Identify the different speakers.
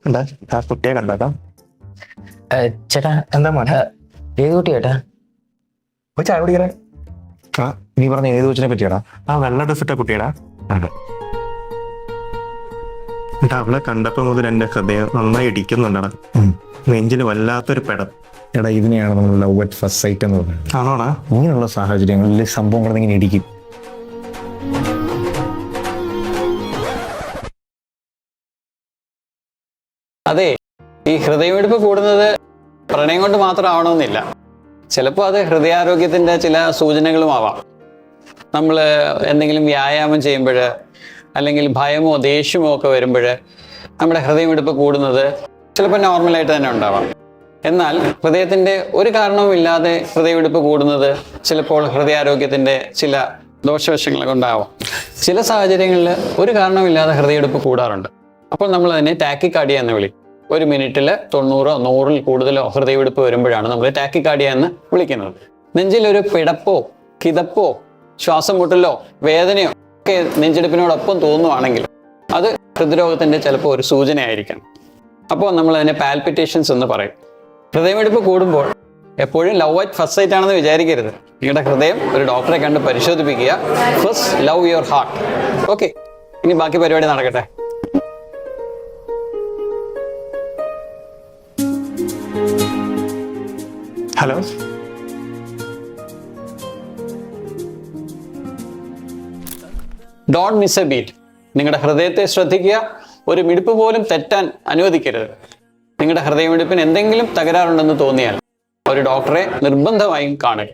Speaker 1: എന്താ ആ കുട്ടിയെ കണ്ടോ?
Speaker 2: ചേട്ടാ,
Speaker 1: എന്താ മോനെ?
Speaker 2: ഏത് കുട്ടി ചേട്ടാ?
Speaker 1: പോയി ചായ കുടിക്കണേ. ആ നീ പറഞ്ഞ ഏത് കൊച്ചിനെ പറ്റിയാടാ? ആ വെള്ള ഡ്രസ് ഇട്ട കുട്ടിയടാ. അതെ. എന്നിട്ട് അവളെ കണ്ടപ്പോ മുതൽ എന്റെ ഹൃദയം നന്നായി ഇടിക്കുന്നുണ്ടടാ. നെഞ്ചിന് വല്ലാത്തൊരു പെടം.
Speaker 3: എടാ, ഇതിനെയാണ് നമ്മൾ ലവ് അറ്റ് ഫസ്റ്റ് സൈറ്റ് എന്ന് പറയുന്നത്.
Speaker 1: ആണോടാ?
Speaker 3: ഇങ്ങനെയുള്ള സാഹചര്യങ്ങളിൽ സംഭവങ്ങൾ ഇങ്ങനെ ഇടിക്കും.
Speaker 4: അതെ, ഈ ഹൃദയമിടിപ്പ് കൂടുന്നത് പ്രണയം കൊണ്ട് മാത്രം ആവണമെന്നില്ല. ചിലപ്പോൾ അത് ഹൃദയാരോഗ്യത്തിൻ്റെ ചില സൂചനകളും ആവാം. നമ്മൾ എന്തെങ്കിലും വ്യായാമം ചെയ്യുമ്പോൾ, അല്ലെങ്കിൽ ഭയമോ ദേഷ്യമോ ഒക്കെ വരുമ്പോൾ നമ്മുടെ ഹൃദയമിടിപ്പ് കൂടുന്നത് ചിലപ്പോൾ നോർമലായിട്ട് തന്നെ ഉണ്ടാവാം. എന്നാൽ ഹൃദയത്തിൻ്റെ ഒരു കാരണവുമില്ലാതെ ഹൃദയമിടിപ്പ് കൂടുന്നത് ചിലപ്പോൾ ഹൃദയാരോഗ്യത്തിൻ്റെ ചില ദോഷവശങ്ങൾ കൊണ്ടാവാം. ചില സാഹചര്യങ്ങളിൽ ഒരു കാരണവുമില്ലാതെ ഹൃദയമിടിപ്പ് കൂടാറുണ്ട്. അപ്പോൾ നമ്മൾ അതിനെ ടാക്കിക്കാർഡിയ എന്ന് വിളിക്കും. ഒരു മിനിറ്റിൽ 90 100 കൂടുതലോ ഹൃദയമിടിപ്പ് വരുമ്പോഴാണ് നമ്മൾ ടാക്കിക്കാർഡിയ എന്ന് വിളിക്കുന്നത്. നെഞ്ചിലൊരു പിടപ്പോ കിതപ്പോ ശ്വാസം മുട്ടലോ വേദനയോ ഒക്കെ നെഞ്ചിടിപ്പിനോടൊപ്പം തോന്നുവാണെങ്കിൽ അത് ഹൃദ്രോഗത്തിൻ്റെ ചിലപ്പോൾ ഒരു സൂചനയായിരിക്കാം. അപ്പോൾ നമ്മൾ അതിനെ പാൽപിറ്റേഷൻസ് എന്ന് പറയും. ഹൃദയമിടിപ്പ് കൂടുമ്പോൾ എപ്പോഴും ലവ് അറ്റ് ഫസ്റ്റ് സൈറ്റ് ആണെന്ന് വിചാരിക്കരുത്. നിങ്ങളുടെ ഹൃദയം ഒരു ഡോക്ടറെ കണ്ട് പരിശോധിപ്പിക്കുക. First love your heart. Okay, ഇനി ബാക്കി പരിപാടി നടക്കട്ടെ.
Speaker 1: Hello,
Speaker 4: don't miss a beat. നിങ്ങളുടെ ഹൃദയത്തെ ശ്രദ്ധിക്കുക. ഒരു മിടിപ്പ് പോലും തെറ്റാൻ അനുവദിക്കരുത്. നിങ്ങളുടെ ഹൃദയമിടിപ്പിന് എന്തെങ്കിലും തകരാറുണ്ടെന്ന് തോന്നിയാൽ ഒരു ഡോക്ടറെ നിർബന്ധമായും കാണുക.